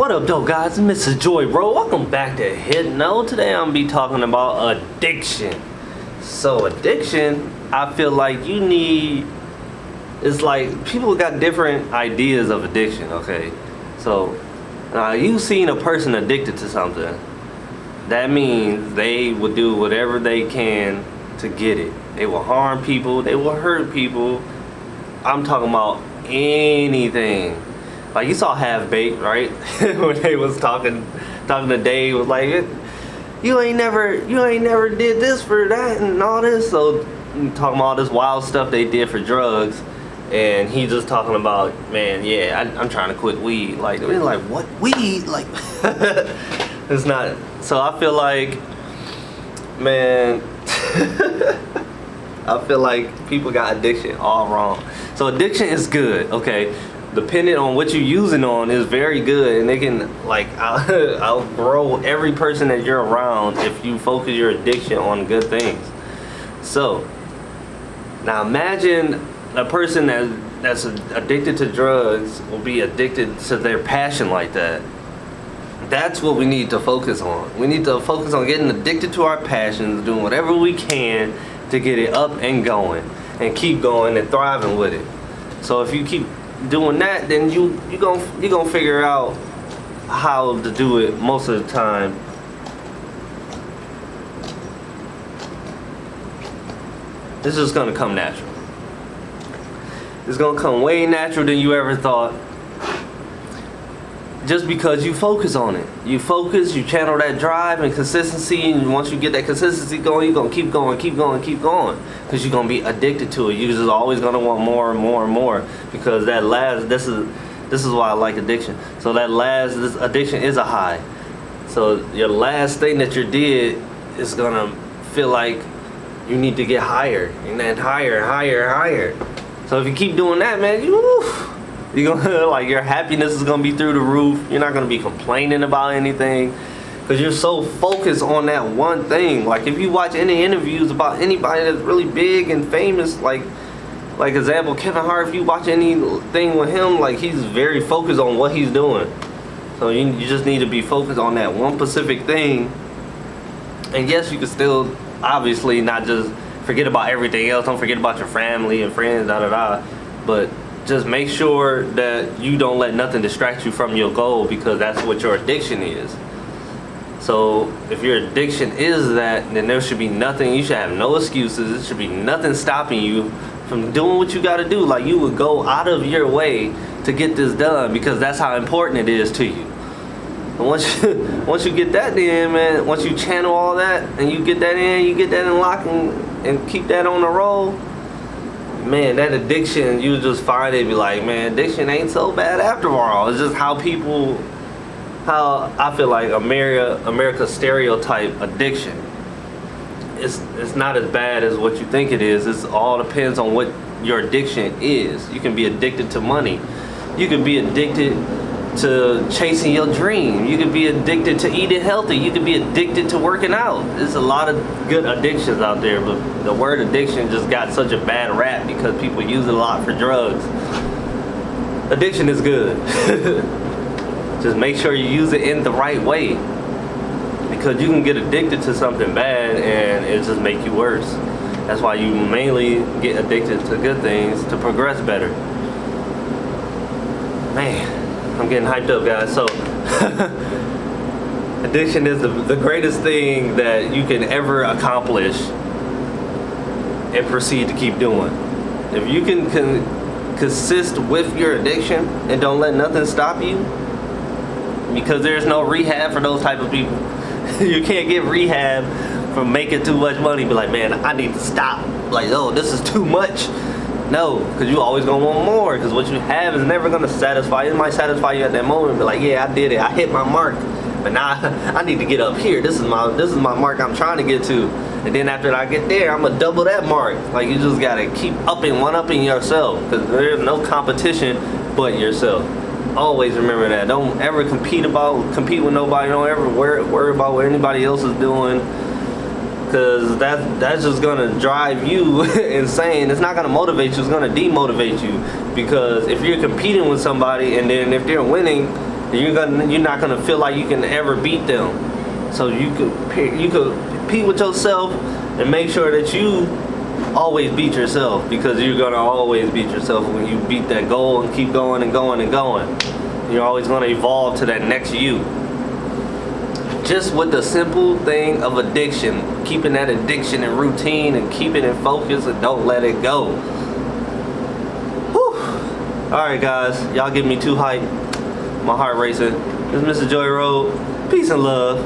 What up though guys, it's Mr. Joy bro. Welcome back to HYPNO. Today I'm gonna be talking about addiction. So addiction, I feel like you need, it's like people got different ideas of addiction, okay? So you've seen a person addicted to something. That means they will do whatever they can to get it. They will harm people, they will hurt people. I'm talking about anything. Like you saw Half Baked, right? When they was talking to Dave, was like, you ain't never did this for that and all this. So talking about all this wild stuff they did for drugs, and he just talking about, man, yeah, I'm trying to quit weed. Like they're like, what weed? Like it's not. So I feel like, man, I feel like people got addiction all wrong. So addiction is good, okay? Depending on what you're using on is very good, and they can like outgrow every person that you're around if you focus your addiction on good things. So now imagine a person that's addicted to drugs will be addicted to their passion like that. That's what we need to focus on. We need to focus on getting addicted to our passions, doing whatever we can to get it up and going and keep going and thriving with it. So if you keep doing that, then you're gonna figure out how to do it most of the time. This is gonna come natural. It's gonna come way natural than you ever thought, just because you focus on it. You focus, you channel that drive and consistency, and once you get that consistency going, you're gonna keep going, because you're gonna be addicted to it. You're just always gonna want more and more and more, because that last, this is why I like addiction. So this addiction is a high. So your last thing that you did is gonna feel like you need to get higher, and then higher. So if you keep doing that, man, you're gonna like your happiness is gonna be through the roof. You're not gonna be complaining about anything because you're so focused on that one thing. Like if you watch any interviews about anybody that's really big and famous, like example Kevin Hart, if you watch anything with him, like he's very focused on what he's doing. So you just need to be focused on that one specific thing. And yes, you can still obviously not just forget about everything else. Don't forget about your family and friends, but just make sure that you don't let nothing distract you from your goal, because that's what your addiction is. So if your addiction is that, then there should be nothing, you should have no excuses. There should be nothing stopping you from doing what you got to do. Like you would go out of your way to get this done, because that's how important it is to you. And once you get that in, man, once you channel all that and you get that in lock and keep that on the roll, man, that addiction, you just find it, be like, man, addiction ain't so bad after all. It's just how I feel like America stereotype addiction. It's not as bad as what you think it is. It all depends on what your addiction is. You can be addicted to money. You can be addicted to chasing your dream. You could be addicted to eating healthy. You could be addicted to working out. There's a lot of good addictions out there, but the word addiction just got such a bad rap because people use it a lot for drugs. Addiction is good. Just make sure you use it in the right way, because you can get addicted to something bad and it just make you worse. That's why you mainly get addicted to good things to progress better. Man, I'm getting hyped up, guys. So addiction is the greatest thing that you can ever accomplish and proceed to keep doing. If you can consist with your addiction and don't let nothing stop you, because there's no rehab for those type of people. You can't get rehab from making too much money. Be like, man, I need to stop. Like, oh, this is too much. No, because you always gonna want more, because what you have is never gonna satisfy you. It might satisfy you at that moment, but like, yeah, I did it, I hit my mark, but now I need to get up here. This is my mark I'm trying to get to, and then after I get there, I'm gonna double that mark. Like you just gotta keep one-upping yourself, because there's no competition but yourself. Always remember that. Don't ever compete with nobody. Don't ever worry about what anybody else is doing, because that's just gonna drive you insane. It's not gonna motivate you, it's gonna demotivate you, because if you're competing with somebody and then if they're winning, You're not gonna feel like you can ever beat them. So you could compete with yourself and make sure that you always beat yourself, because you're gonna always beat yourself when you beat that goal and keep going and going and going. You're always gonna evolve to that next you. Just with the simple thing of addiction, keeping that addiction in routine and keeping it focused and don't let it go. Whew. All right, guys, y'all give me too hype. My heart racing. This is Mr. Joy Road. Peace and love.